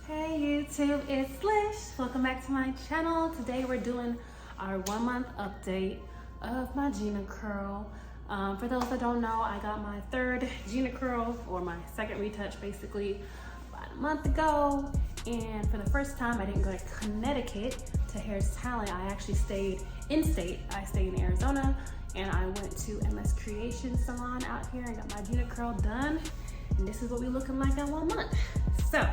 Hey YouTube, it's Lish. Welcome back to my channel. Today we're doing our 1 month update of my Gina curl. For those that don't know, I got my third Gina curl, or my second retouch basically, about a month ago. And for the first time, I didn't go to Conneticut to Hair's Talent. I actually stayed in state. I stayed in Arizona, and I went to MS Creation Salon out here and got my Gina curl done. And this is what we're looking like in 1 month. So,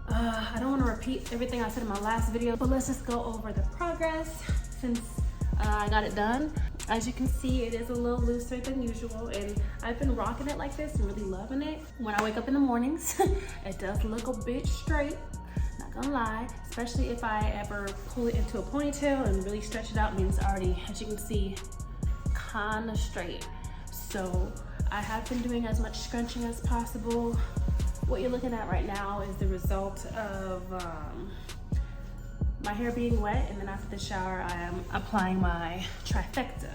I don't want to repeat everything I said in my last video, but let's just go over the progress since I got it done. As you can see, it is a little looser than usual, and I've been rocking it like this and really loving it. When I wake up in the mornings, it does look a bit straight, not gonna lie, especially if I ever pull it into a ponytail and really stretch it out. Means it's already, as you can see, kind of straight. So I have been doing as much scrunching as possible. What you're looking at right now is the result of my hair being wet, and then after the shower I am applying my trifecta,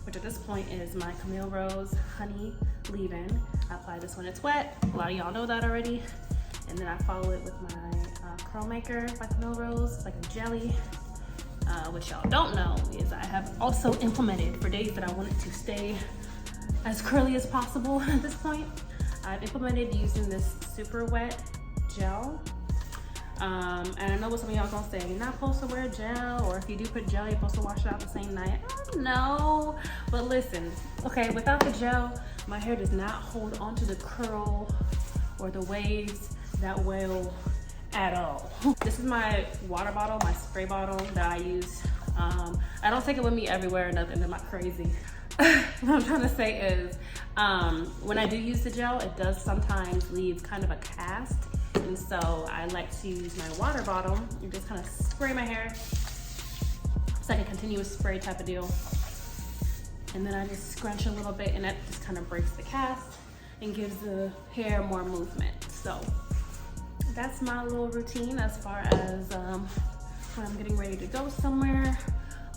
which at this point is my Camille Rose Honey Leave-In. I apply this when it's wet. A lot of y'all know that already. And then I follow it with my Curl Maker by Camille Rose. It's like a jelly. What y'all don't know is I have also implemented, for days that I want it to stay as curly as possible at this point, I've implemented using this super wet gel. And I know what some of y'all gonna say, you're not supposed to wear gel, or if you do put gel, you're supposed to wash it out the same night. I know, but listen, okay, without the gel, my hair does not hold onto the curl or the waves that well at all. This is my water bottle, my spray bottle that I use. I don't take it with me everywhere or nothing, I'm not crazy. What I'm trying to say is, when I do use the gel, it does sometimes leave kind of a cast. And so I like to use my water bottle and just kind of spray my hair. It's like a continuous spray type of deal. And then I just scrunch a little bit, and that just kind of breaks the cast and gives the hair more movement. So that's my little routine as far as when I'm getting ready to go somewhere.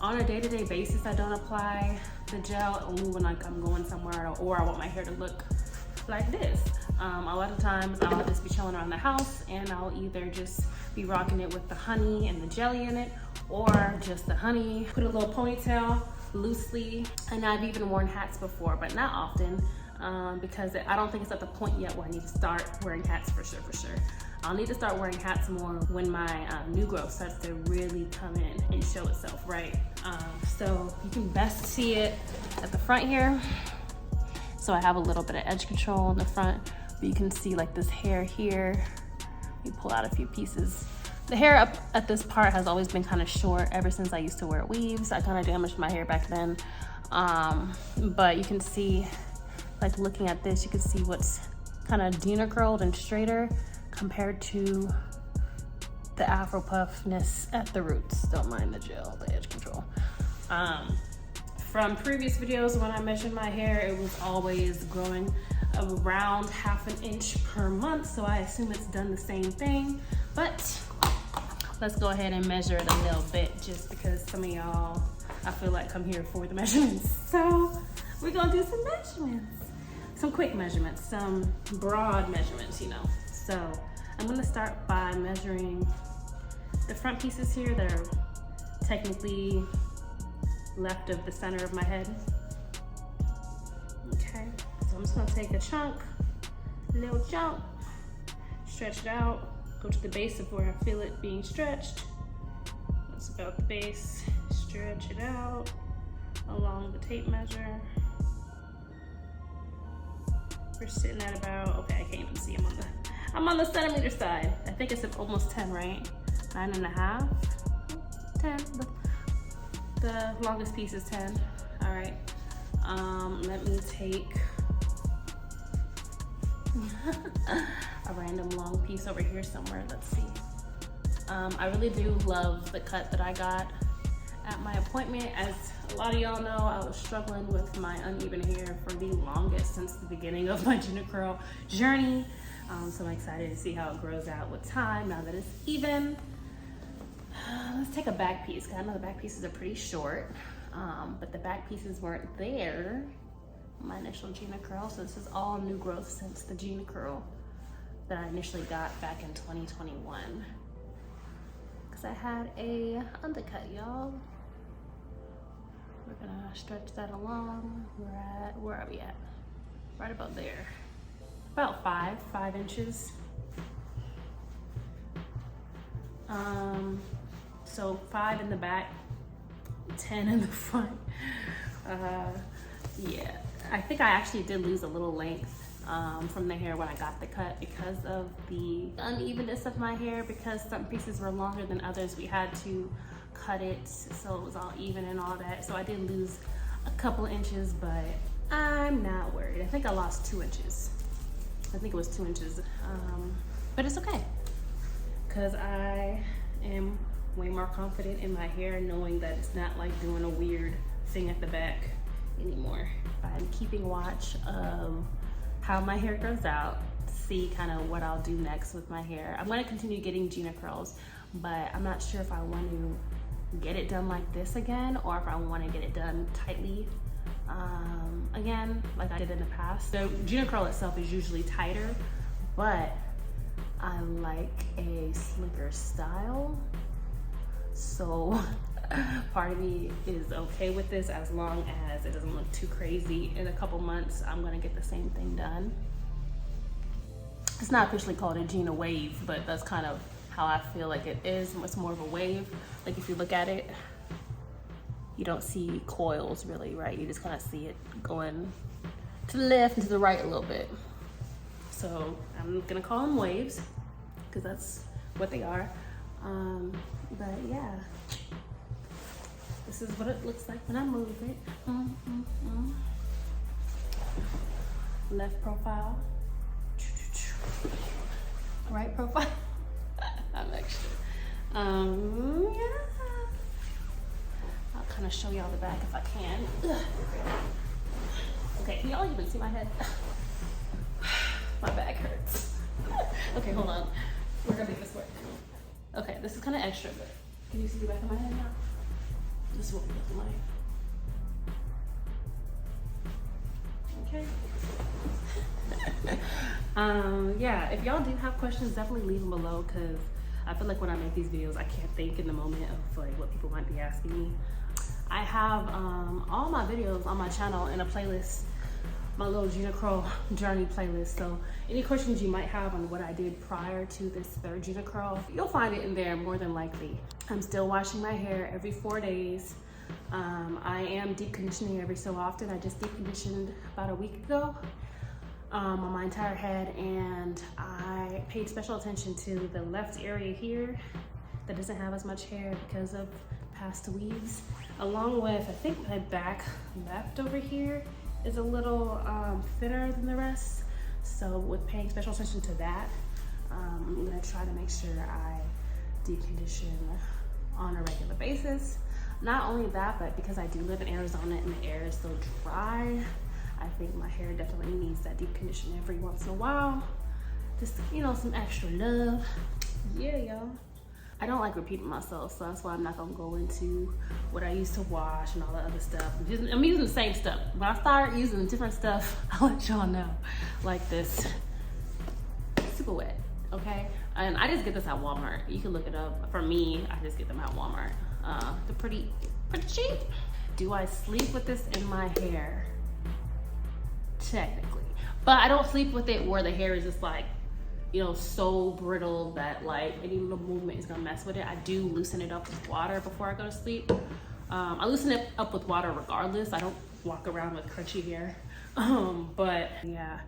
On a day-to-day basis, I don't apply the gel, only when like I'm going somewhere or I want my hair to look like this. A lot of times I'll just be chilling around the house, and I'll either just be rocking it with the honey and the jelly in it, or just the honey, put a little ponytail loosely. And I've even worn hats before, but not often, because I don't think it's at the point yet where I need to start wearing hats for sure. I'll need to start wearing hats more when my new growth starts to really come in and show itself, right? So you can best see it at the front here. So I have a little bit of edge control in the front, but you can see like this hair here. You pull out a few pieces. The hair up at this part has always been kind of short ever since I used to wear weaves. I kind of damaged my hair back then. But you can see, like looking at this, you can see what's kind of Gina curled and straighter compared to the Afro puffness at the roots. Don't mind the gel, the edge control. From previous videos, when I measured my hair, it was always growing around ½ an inch per month, so I assume it's done the same thing. But let's go ahead and measure it a little bit, just because some of y'all, I feel like, come here for the measurements. So we're gonna do some measurements, some quick measurements, some broad measurements, you know. So I'm gonna start by measuring the front pieces here that are technically left of the center of my head. Okay, so I'm just gonna take a little chunk, stretch it out, go to the base of where I feel it being stretched. That's about the base. Stretch it out along the tape measure. We're sitting at about, okay, I can't even see, I'm on the centimeter side. I think it's almost 10, right? 9.5, 10. The longest piece is 10. All right. Let me take a random long piece over here somewhere. Let's see. I really do love the cut that I got at my appointment. As a lot of y'all know, I was struggling with my uneven hair for the longest since the beginning of my Gina curl journey. So I'm excited to see how it grows out with time now that it's even. Let's take a back piece, because I know the back pieces are pretty short, but the back pieces weren't there my initial Gina curl, so this is all new growth since the Gina curl that I initially got back in 2021. Cause I had a undercut, y'all. We're gonna stretch that along. Where are we at? Right about there. About 5 inches. So 5 in the back, 10 in the front. Yeah, I think I actually did lose a little length from the hair when I got the cut because of the unevenness of my hair. Because some pieces were longer than others, we had to cut it so it was all even and all that. So I did lose a couple inches, but I'm not worried. I think I lost 2 inches. I think it was 2 inches, but it's okay because I am way more confident in my hair, knowing that it's not like doing a weird thing at the back anymore. I'm keeping watch of how my hair grows out, see kind of what I'll do next with my hair. I'm going to continue getting Gina curls, but I'm not sure if I want to get it done like this again or if I want to get it done tightly again like I did in the past. The Gina curl itself is usually tighter, but I like a slicker style, so part of me is okay with this as long as it doesn't look too crazy. In a couple months I'm gonna get the same thing done. It's not officially called a Gina wave, but that's kind of how I feel like it is. It's more of a wave. Like if you look at it, you don't see coils really, right? You just kind of see it going to the left and to the right a little bit. So I'm gonna call them waves because that's what they are. But yeah, this is what it looks like when I move it. Left profile, right profile. I'm extra. Yeah. I'll kind of show y'all the back if I can. Okay, can y'all even see my head? My back hurts. Okay, hold on. We're gonna make this work. Okay, this is kind of extra, but can you see the back of my head now? This is what we look like. Okay. Yeah, if y'all do have questions, definitely leave them below, because I feel like when I make these videos, I can't think in the moment of like what people might be asking me. I have all my videos on my channel in a playlist, my little Gina curl journey playlist. So any questions you might have on what I did prior to this third Gina curl, you'll find it in there more than likely. I'm still washing my hair every 4 days. I am deep conditioning every so often. I just deep conditioned about a week ago on my entire head, and I paid special attention to the left area here that doesn't have as much hair because of past weaves, along with, I think my back left over here is a little thinner than the rest. So with paying special attention to that, I'm gonna try to make sure I deep condition on a regular basis. Not only that, but because I do live in Arizona and the air is so dry, I think my hair definitely needs that deep condition every once in a while. Just, you know, some extra love. Yeah, y'all. I don't like repeating myself, so that's why I'm not gonna go into what I used to wash and all that other stuff. I'm using the same stuff. When I start using different stuff, I'll let y'all know. Like this, super wet, okay? And I just get this at Walmart. You can look it up. For me, I just get them at Walmart. They're pretty cheap. Do I sleep with this in my hair? Technically. But I don't sleep with it where the hair is just like, you know, so brittle that like any little movement is gonna mess with it. I do loosen it up with water before I go to sleep. I loosen it up with water regardless. I don't walk around with crunchy hair. But yeah,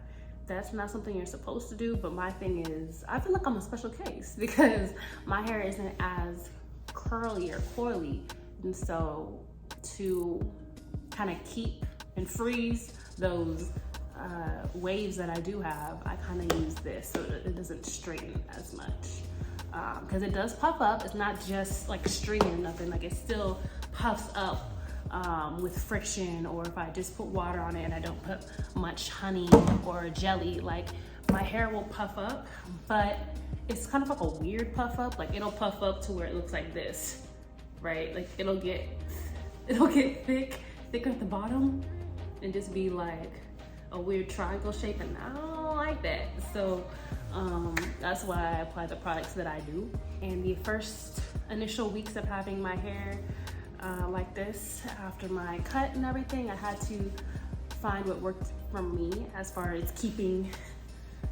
that's not something you're supposed to do. But my thing is, I feel like I'm a special case because my hair isn't as curly or coily. And so to kind of keep and freeze those waves that I do have, I kind of use this so that it doesn't straighten as much, because it does puff up. It's not just like stringy or nothing, like it still puffs up with friction, or if I just put water on it and I don't put much honey or jelly, like my hair will puff up, but it's kind of like a weird puff up. Like it'll puff up to where it looks like this, right? Like it'll get thicker at the bottom and just be like a weird triangle shape, and I don't like that. So That's why I apply the products that I do. And the first initial weeks of having my hair like this, after my cut and everything, I had to find what worked for me as far as keeping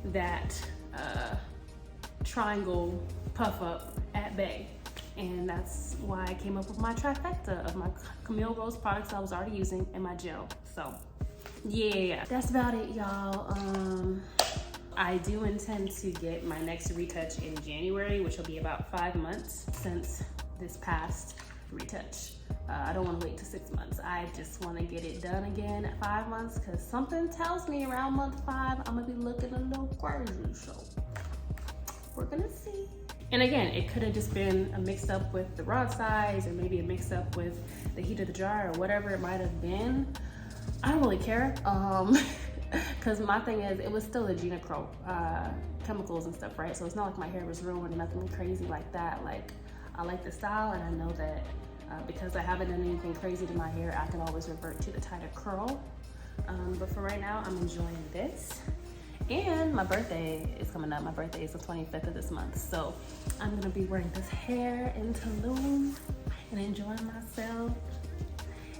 that triangle puff up at bay. And that's why I came up with my trifecta of my Camille Rose products I was already using and my gel. So yeah, that's about it, y'all. I do intend to get my next retouch in January, which will be about 5 months since this past retouch. I don't want to wait to 6 months. I just want to get it done again at 5 months, because something tells me around month 5 I'm gonna be looking a little crazy. So we're gonna see. And again, it could have just been a mix up with the rod size, or maybe a mix up with the heat of the dryer, or whatever it might have been. I don't really care. Because my thing is, it was still a Gina chemicals and stuff, right? So it's not like my hair was ruined, nothing crazy like that. Like, I like the style, and I know that because I haven't done anything crazy to my hair, I can always revert to the tighter curl. But for right now, I'm enjoying this. And my birthday is coming up. My birthday is the 25th of this month. So I'm gonna be wearing this hair in Tulum and enjoying myself.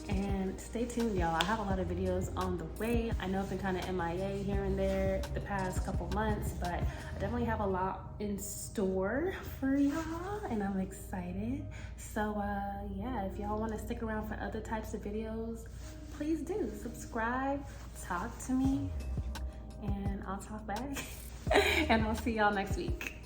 And stay tuned, y'all. I have a lot of videos on the way. I know I've been kind of MIA here and there the past couple months, but I definitely have a lot in store for y'all, and I'm excited. So yeah, if y'all want to stick around for other types of videos, please do subscribe, talk to me, and I'll talk back. And I'll see y'all next week.